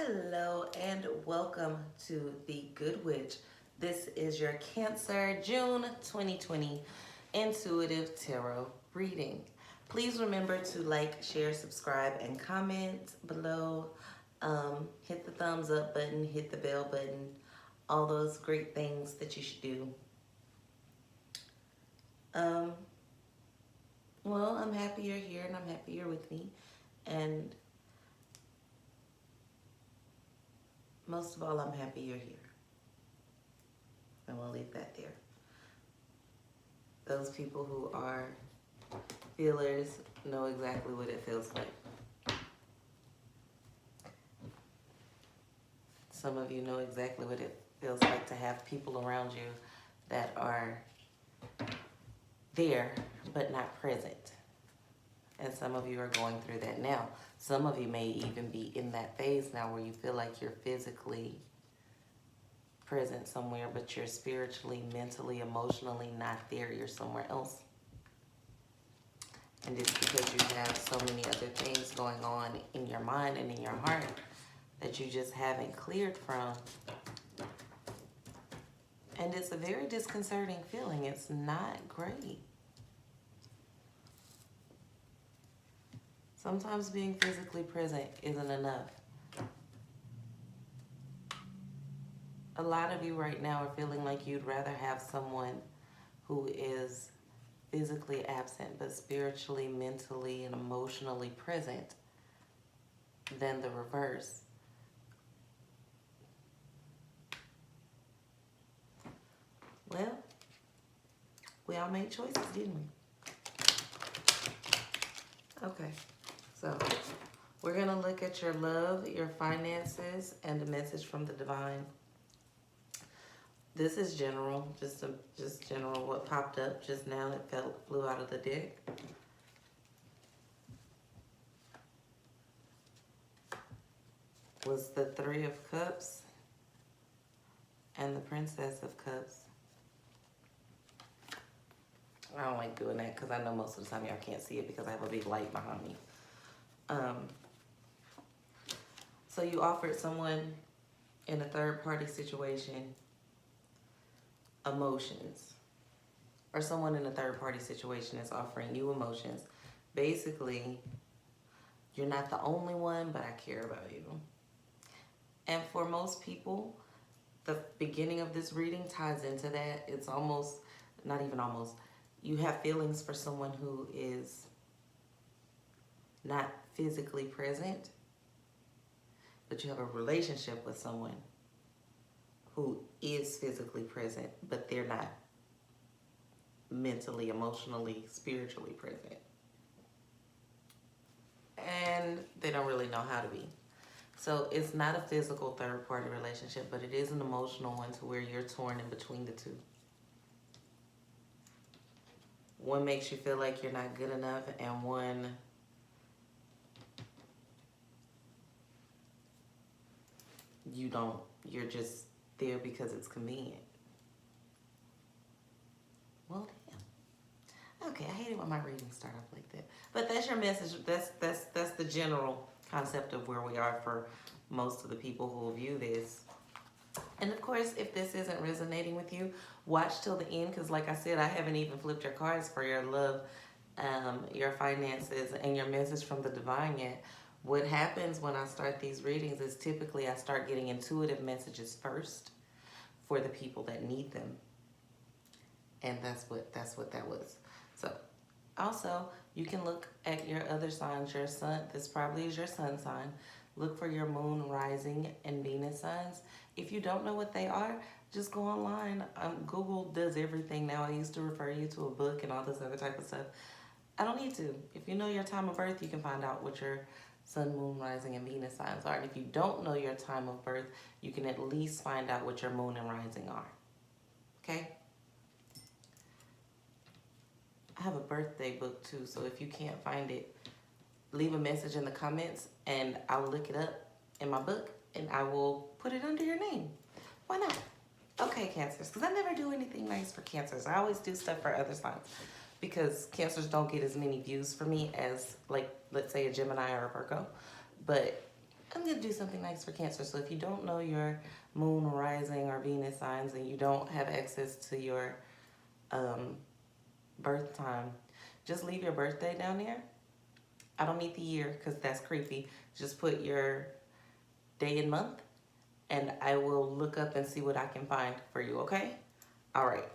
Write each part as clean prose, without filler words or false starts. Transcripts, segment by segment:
Hello and welcome to the Thgoodwitch. This is your Cancer June 2020 intuitive tarot reading. Please remember to like, share, subscribe, and comment below. Hit the thumbs up button, hit the bell button, all those great things that you should do. Well, I'm happy you're here and I'm happy you're with me. And most of all, I'm happy you're here. And we'll leave that there. Those people who are feelers know exactly what it feels like. Some of you know exactly what it feels like to have people around you that are there but not present. And some of you are going through that now. Some of you may even be in that phase now where you feel like you're physically present somewhere, but you're spiritually, mentally, emotionally not there. You're somewhere else. And it's because you have so many other things going on in your mind and in your heart that you just haven't cleared from. And it's a very disconcerting feeling. It's not great. Sometimes being physically present isn't enough. A lot of you right now are feeling like you'd rather have someone who is physically absent but spiritually, mentally, and emotionally present than the reverse. Well, we all made choices, didn't we? Okay. So, we're going to look at your love, your finances, and a message from the divine. This is general, just general what popped up just now. It flew out of the deck. Was the Three of Cups and the Princess of Cups. I don't like doing that because I know most of the time y'all can't see it because I have a big light behind me. So you offered someone in a third-party situation emotions, or someone in a third-party situation is offering you emotions. Basically, you're not the only one, but I care about you. And for most people, the beginning of this reading ties into that. It's almost, not even almost, you have feelings for someone who is not physically present, but you have a relationship with someone who is physically present, but they're not mentally, emotionally, spiritually present. And they don't really know how to be. So it's not a physical third-party relationship, but it is an emotional one to where you're torn in between the two. One makes you feel like you're not good enough, and one you don't, you're just there because it's convenient. Well, damn. Okay, I hate it when my readings start off like that. But that's your message. That's the general concept of where we are for most of the people who will view this. And of course, if this isn't resonating with you, watch till the end, because like I said, I haven't even flipped your cards for your love, your finances, and your message from the divine yet. What happens when I start these readings is typically I start getting intuitive messages first for the people that need them. And that's what that was. So also, you can look at your other signs, your sun, this probably is your sun sign. Look for your moon, rising, and Venus signs. If you don't know what they are, just go online. Google does everything now. I used to refer you to a book and all this other type of stuff. I don't need to. If you know your time of birth, you can find out what your sun, moon, rising, and Venus signs are. And if you don't know your time of birth, you can at least find out what your moon and rising are. Okay? I have a birthday book too, so if you can't find it, leave a message in the comments and I'll look it up in my book and I will put it under your name. Why not? Okay, Cancers, because I never do anything nice for Cancers. I always do stuff for other signs because Cancers don't get as many views for me as, like, let's say a Gemini or a Virgo. But I'm going to do something nice for Cancer. So if you don't know your moon, rising, or Venus signs, and you don't have access to your birth time, just leave your birthday down there. I don't need the year because that's creepy. Just put your day and month, and I will look up and see what I can find for you, okay? All right.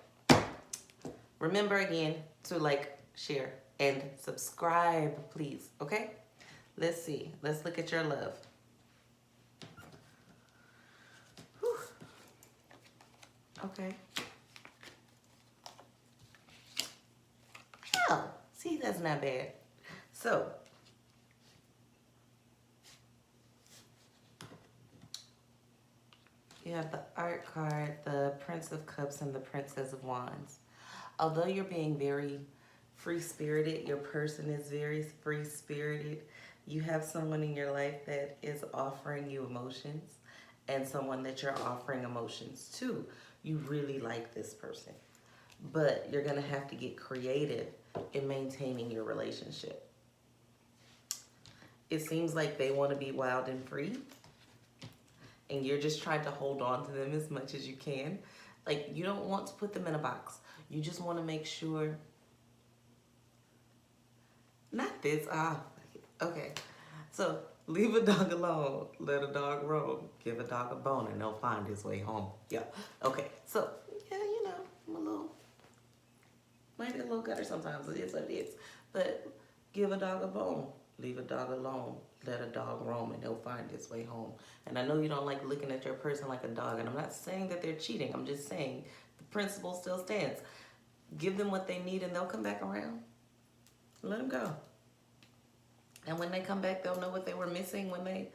Remember again to like, share, and subscribe, please, okay? Let's see. Let's look at your love. Whew. Okay. Oh, see, that's not bad. So, you have the Art card, the Prince of Cups, and the Princess of Wands. Although you're being very free-spirited, your person is very free-spirited, you have someone in your life that is offering you emotions and someone that you're offering emotions to. You really like this person, but you're going to have to get creative in maintaining your relationship. It seems like they want to be wild and free, and you're just trying to hold on to them as much as you can. Like, you don't want to put them in a box. You just want to make sure, not this, okay. So, leave a dog alone, let a dog roam, give a dog a bone, and they'll find his way home. Yeah, okay. So, yeah, you know, I'm a little, might be a little gutter sometimes, it is what it is. But give a dog a bone, leave a dog alone, let a dog roam, and he'll find his way home. And I know you don't like looking at your person like a dog, and I'm not saying that they're cheating. I'm just saying the principle still stands. Give them what they need, and they'll come back around. Let them go. And when they come back, they'll know what they were missing. When they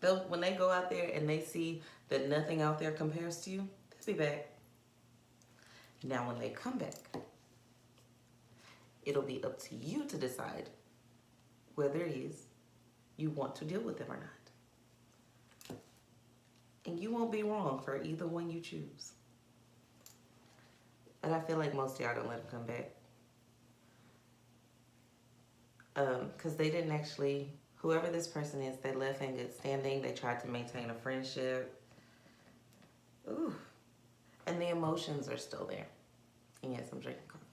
go out there and they see that nothing out there compares to you, they'll be back. Now, when they come back, it'll be up to you to decide whether it is you want to deal with them or not. And you won't be wrong for either one you choose. But I feel like most of y'all don't let them come back. Because they didn't actually, whoever this person is, they left in good standing. They tried to maintain a friendship. Ooh. And the emotions are still there. And yes, I'm drinking coffee.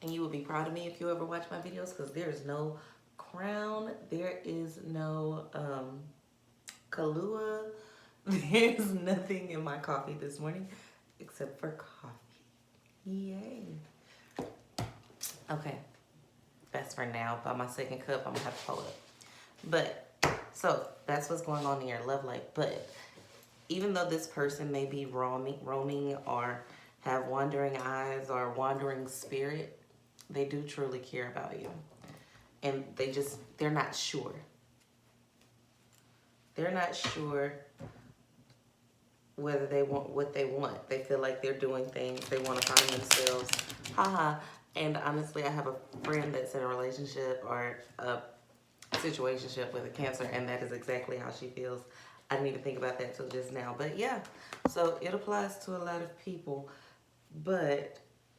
And you will be proud of me if you ever watch my videos, because there is no crown. There is no Kahlua. There's nothing in my coffee this morning except for coffee. Yay. Okay. That's for now. By my second cup, I'm going to have to pull it. But, so, that's what's going on in your love life. But, even though this person may be roaming or have wandering eyes or wandering spirit, they do truly care about you. And they're not sure. They're not sure whether they want what they want. They feel like they're doing things. They want to find themselves. Haha. And honestly, I have a friend that's in a relationship or a situationship with a Cancer, and that is exactly how she feels. I didn't even think about that till just now. But yeah, so it applies to a lot of people. But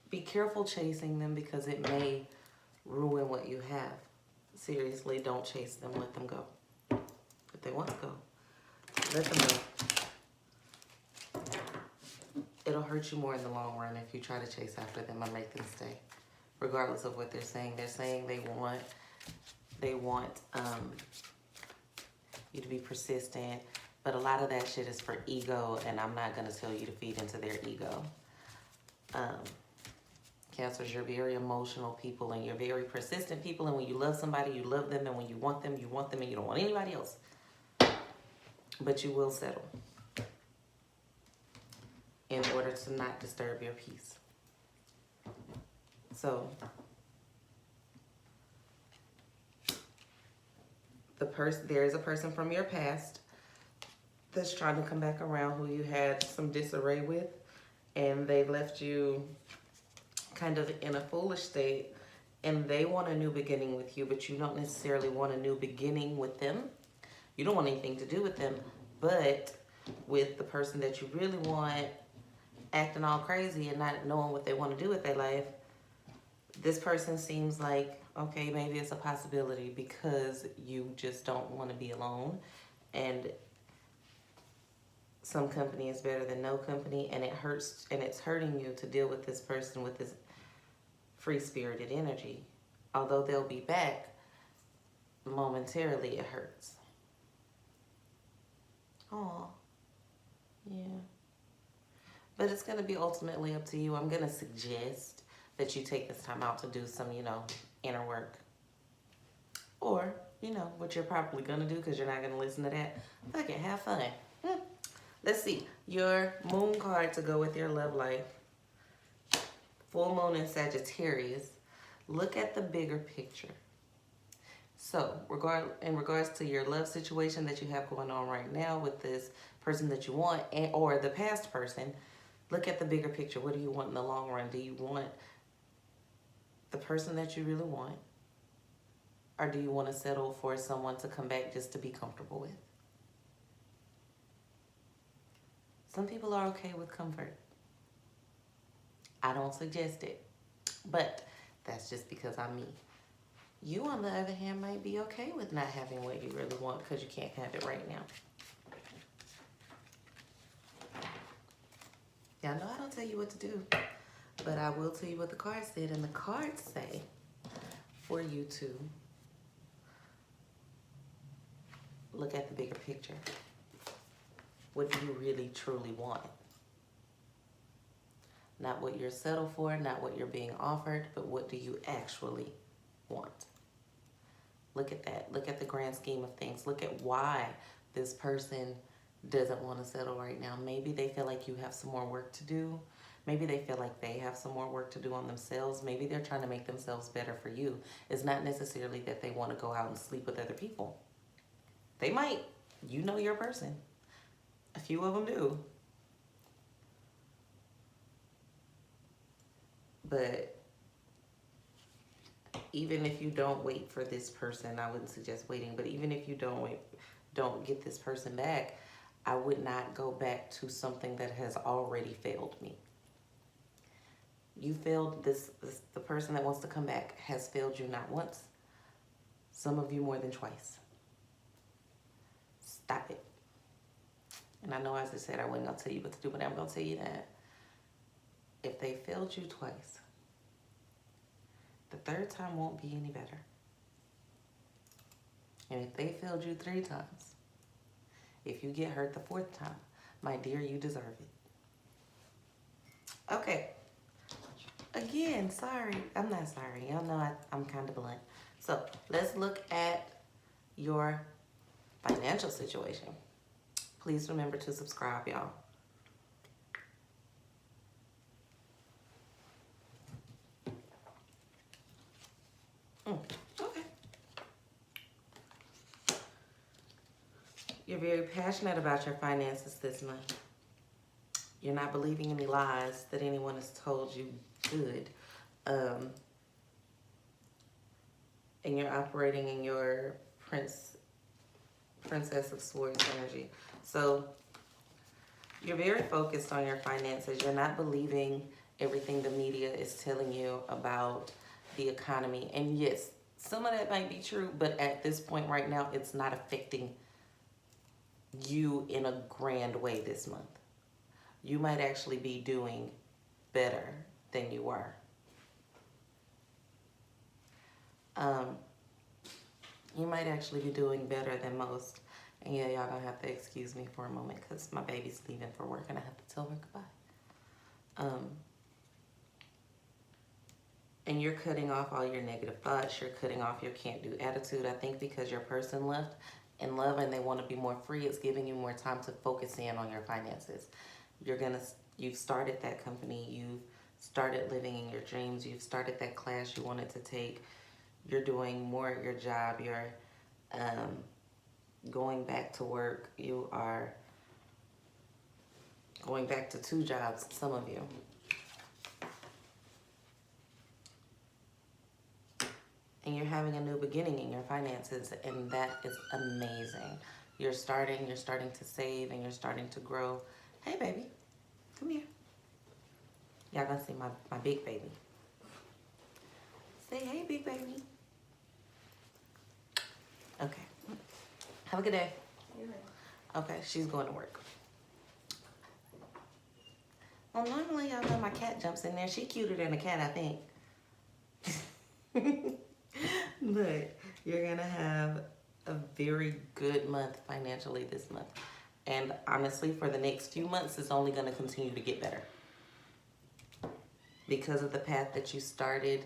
be careful chasing them, because it may ruin what you have. Seriously, don't chase them. Let them go. If they want to go, let them go. It'll hurt you more in the long run if you try to chase after them and make them stay, regardless of what they're saying. They're saying they want you to be persistent, but a lot of that shit is for ego, and I'm not going to tell you to feed into their ego. Cancers, you're very emotional people, and you're very persistent people, and when you love somebody, you love them, and when you want them, and you don't want anybody else. But you will settle in order to not disturb your peace. So, there is a person from your past that's trying to come back around who you had some disarray with, and they left you kind of in a foolish state, and they want a new beginning with you, but you don't necessarily want a new beginning with them. You don't want anything to do with them, but with the person that you really want acting all crazy and not knowing what they want to do with their life, This person seems like, okay, maybe it's a possibility because you just don't want to be alone. And some company is better than no company, and it hurts, and it's hurting you to deal with this person with this free-spirited energy. Although they'll be back, momentarily it hurts. Oh, yeah. But it's going to be ultimately up to you. I'm going to suggest that you take this time out to do some, inner work. Or, what you're probably going to do, because you're not going to listen to that, fuck it, have fun. Let's see. Your moon card to go with your love life. Full moon in Sagittarius. Look at the bigger picture. So, in regards to your love situation that you have going on right now with this person that you want, or the past person, look at the bigger picture. What do you want in the long run? Do you want the person that you really want? Or do you want to settle for someone to come back just to be comfortable with? Some people are okay with comfort. I don't suggest it, but that's just because I'm me. You, on the other hand, might be okay with not having what you really want because you can't have it right now. Y'all know I don't tell you what to do, but I will tell you what the cards said, and the cards say for you to look at the bigger picture. What do you really, truly want? Not what you're settled for, not what you're being offered, but what do you actually want? Look at that. Look at the grand scheme of things. Look at why this person doesn't want to settle right now. Maybe they feel like you have some more work to do. Maybe they feel like they have some more work to do on themselves. Maybe they're trying to make themselves better for you. It's not necessarily that they want to go out and sleep with other people. They might. You know your person. A few of them do. But even if you don't wait for this person, I wouldn't suggest waiting, but even if you don't get this person back, I would not go back to something that has already failed me. You failed the person that wants to come back has failed you not once, some of you more than twice. Stop it. And I know, as I said, I wasn't going to tell you what to do, but I'm going to tell you that if they failed you twice, the third time won't be any better. And if they failed you 3 times, if you get hurt the 4th time, my dear, you deserve it. Okay. Again, sorry. I'm not sorry. Y'all know I'm kind of blunt. So let's look at your financial situation. Please remember to subscribe, y'all. Okay. You're very passionate about your finances this month. You're not believing any lies that anyone has told you good. And you're operating in your Princess of Swords energy. So you're very focused on your finances. You're not believing everything the media is telling you about the economy. And yes, some of that might be true, but at this point right now, it's not affecting you in a grand way this month. You might actually be doing better than you were. You might actually be doing better than most. And yeah, y'all gonna have to excuse me for a moment because my baby's leaving for work and I have to tell her goodbye. And you're cutting off all your negative thoughts. You're cutting off your can't-do attitude. I think because your person left in love and they want to be more free, it's giving you more time to focus in on your finances. You've started that company. You've started living in your dreams. You've started that class you wanted to take. You're doing more at your job. You're going back to work. You are going back to 2 jobs, some of you. And you're having a new beginning in your finances, and that is amazing. You're starting to save, and you're starting to grow. Hey, baby, come here. Y'all gonna see my big baby. Say hey, big baby. Okay. Have a good day. Okay, she's going to work. Well, normally y'all know my cat jumps in there. She cuter than a cat, I think. But you're gonna have a very good month financially this month. And honestly, for the next few months, it's only gonna continue to get better. Because of the path that you started,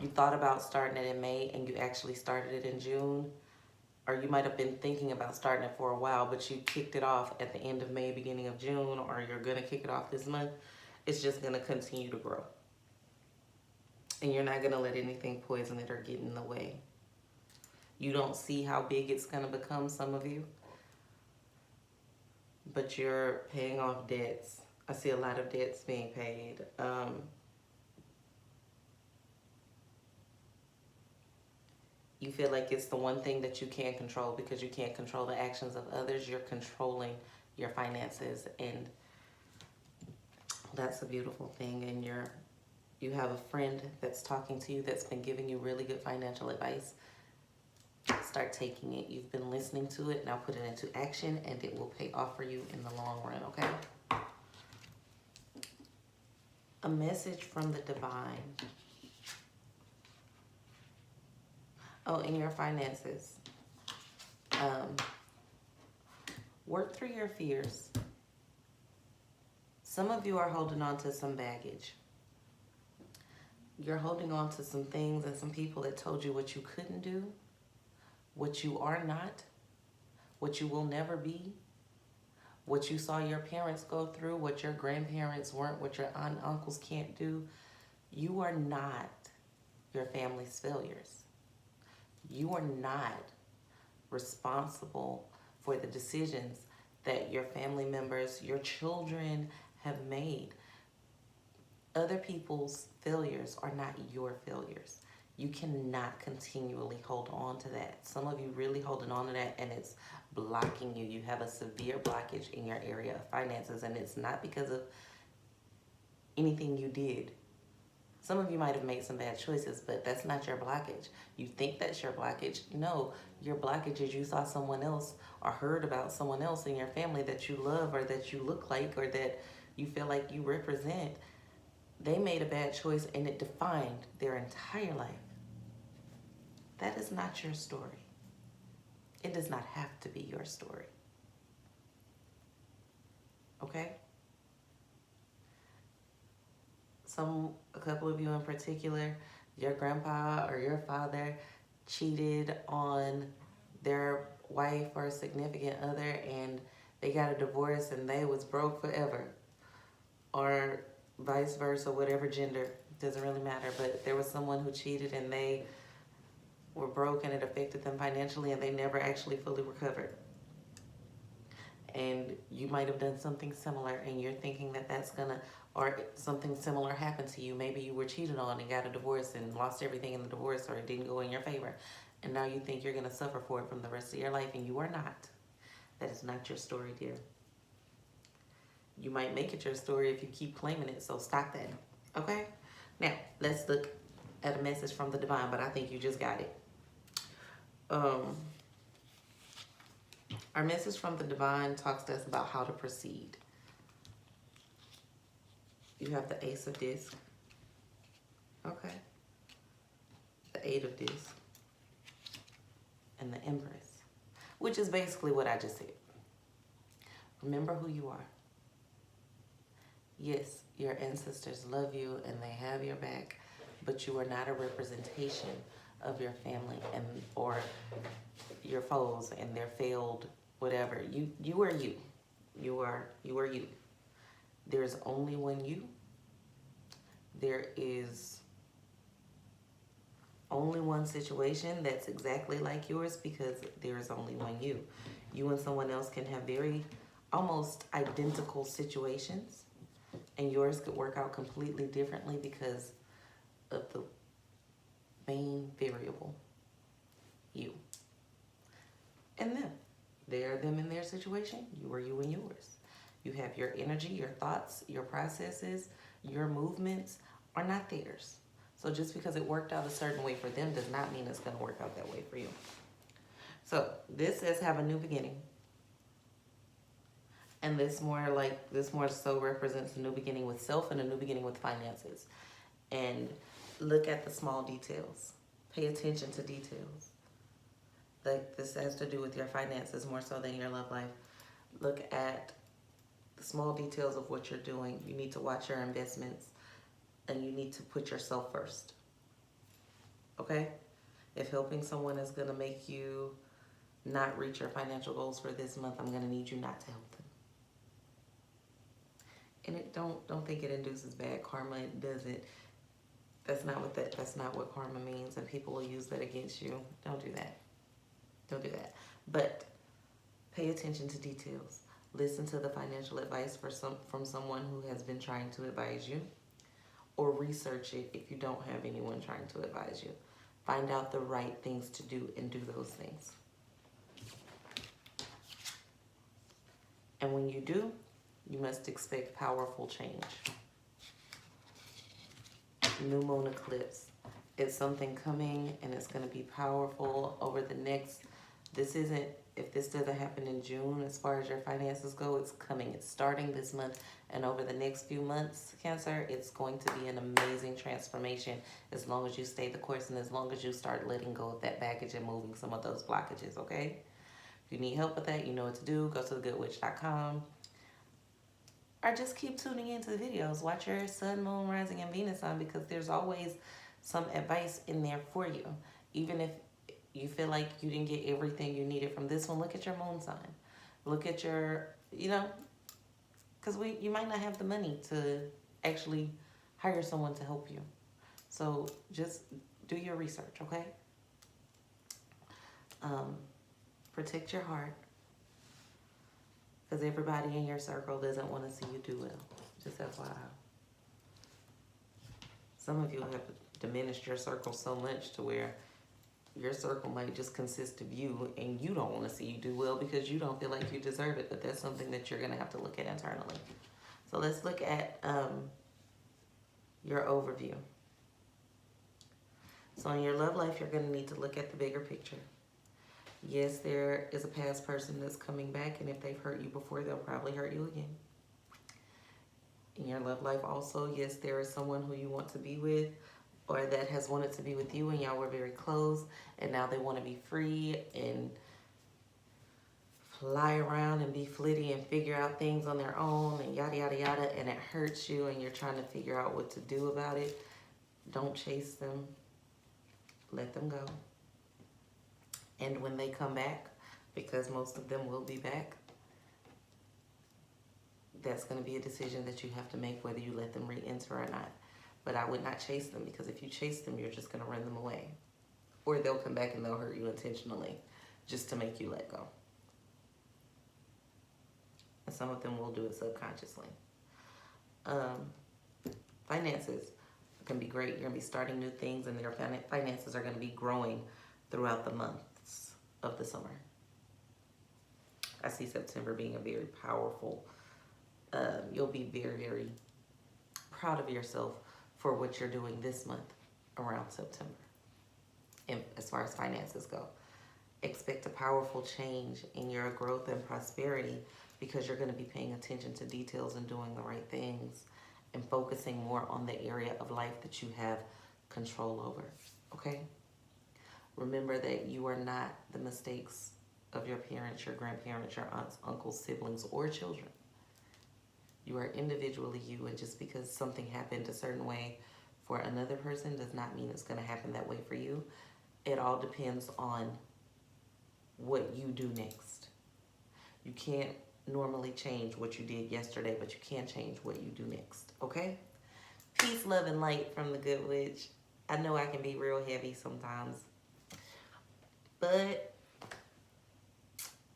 you thought about starting it in May and you actually started it in June. Or you might have been thinking about starting it for a while, but you kicked it off at the end of May, beginning of June, or you're gonna kick it off this month. It's just gonna continue to grow. And you're not gonna let anything poison it or get in the way. You don't see how big it's gonna become, some of you. But you're paying off debts. I see a lot of debts being paid. You feel like it's the one thing that you can't control because you can't control the actions of others. You're controlling your finances, and that's a beautiful thing. And you have a friend that's talking to you that's been giving you really good financial advice. Start taking it. You've been listening to it. Now put it into action, and it will pay off for you in the long run, okay? A message from the divine. Oh, in your finances. Work through your fears. Some of you are holding on to some baggage. You're holding on to some things and some people that told you what you couldn't do, what you are not, what you will never be, what you saw your parents go through, what your grandparents weren't, what your aunt and uncles can't do. You are not your family's failures. You are not responsible for the decisions that your family members, your children have made. Other people's failures are not your failures. You cannot continually hold on to that. Some of you really holding on to that, and it's blocking you. You have a severe blockage in your area of finances, and it's not because of anything you did. Some of you might have made some bad choices, but that's not your blockage. You think that's your blockage. No, your blockage is you saw someone else or heard about someone else in your family that you love or that you look like or that you feel like you represent. They made a bad choice and it defined their entire life. That is not your story. It does not have to be your story. Okay? A couple of you in particular, your grandpa or your father cheated on their wife or significant other and they got a divorce and they was broke forever. Or vice versa, whatever gender, doesn't really matter. But there was someone who cheated and they were broke and it affected them financially and they never actually fully recovered. And you might have done something similar and you're thinking that that's gonna, or something similar happened to you. Maybe you were cheated on and got a divorce and lost everything in the divorce, or it didn't go in your favor. And now you think you're gonna suffer for it from the rest of your life, and you are not. That is not your story, dear. You might make it your story if you keep claiming it, so stop that, okay? Now, let's look at a message from the divine, but I think you just got it. Our message from the divine talks to us about how to proceed. You have the Ace of Discs. Okay. The Eight of Discs. And the Empress. Which is basically what I just said. Remember who you are. Yes, your ancestors love you and they have your back, but you are not a representation of your family and or your foes and their failed whatever. You are you. You are you. There's only one you. There is only one situation that's exactly like yours because there is only one you. You and someone else can have very almost identical situations, and yours could work out completely differently because of the main variable, you. And them. They are them in their situation. You are you in yours. You have your energy, your thoughts, your processes, your movements are not theirs. So just because it worked out a certain way for them does not mean it's going to work out that way for you. So this says have a new beginning. And this more so represents a new beginning with self and a new beginning with finances. And look at the small details. Pay attention to details. Like this has to do with your finances more so than your love life. Look at the small details of what you're doing. You need to watch your investments and you need to put yourself first. Okay? If helping someone is going to make you not reach your financial goals for this month, I'm going to need you not to help them. And don't think it induces bad karma. It doesn't. That's not what karma means, and people will use that against you. Don't do that. Don't do that. But pay attention to details. Listen to the financial advice from someone who has been trying to advise you, or research it if you don't have anyone trying to advise you. Find out the right things to do and do those things. And when you do, you must expect powerful change. New moon eclipse. It's something coming and it's going to be powerful over the next, if this doesn't happen in June, as far as your finances go, it's coming. It's starting this month, and over the next few months, Cancer, it's going to be an amazing transformation as long as you stay the course and as long as you start letting go of that baggage and moving some of those blockages, okay? If you need help with that, you know what to do. Go to Thgoodwitch.com. Or just keep tuning into the videos. Watch your sun, moon, rising, and Venus sign, because there's always some advice in there for you. Even if you feel like you didn't get everything you needed from this one, look at your moon sign. Look at your, because you might not have the money to actually hire someone to help you. So just do your research, okay? Protect your heart. Because everybody in your circle doesn't want to see you do well. Just FYI. Some of you have diminished your circle so much to where your circle might just consist of you and you don't want to see you do well because you don't feel like you deserve it. But that's something that you're going to have to look at internally. So let's look at your overview. So in your love life, you're going to need to look at the bigger picture. Yes, there is a past person that's coming back, and if they've hurt you before, they'll probably hurt you again. In your love life also, yes, there is someone who you want to be with or that has wanted to be with you and y'all were very close, and now they want to be free and fly around and be flitty and figure out things on their own and yada, yada, yada, and it hurts you and you're trying to figure out what to do about it. Don't chase them. Let them go. And when they come back, because most of them will be back, that's going to be a decision that you have to make whether you let them re-enter or not. But I would not chase them, because if you chase them, you're just going to run them away. Or they'll come back and they'll hurt you intentionally just to make you let go. And some of them will do it subconsciously. Finances can be great. You're going to be starting new things, and their finances are going to be growing throughout the months of the summer. I see September being a very powerful, you'll be very, very proud of yourself for what you're doing this month around September. And as far as finances go, expect a powerful change in your growth and prosperity, because you're going to be paying attention to details and doing the right things and focusing more on the area of life that you have control over, okay? Remember that you are not the mistakes of your parents, your grandparents, your aunts, uncles, siblings, or children. You are individually you, and just because something happened a certain way for another person does not mean it's going to happen that way for you. It all depends on what you do next. You can't normally change what you did yesterday, but you can change what you do next, okay? Peace, love, and light from the Good Witch. I know I can be real heavy sometimes, but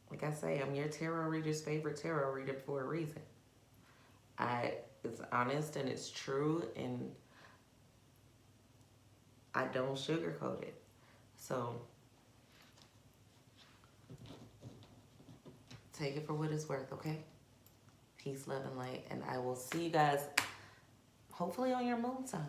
like I say, I'm your tarot reader's favorite tarot reader for a reason. It's honest and it's true, and I don't sugarcoat it. So take it for what it's worth, okay? Peace, love, and light. And I will see you guys hopefully on your moon sign.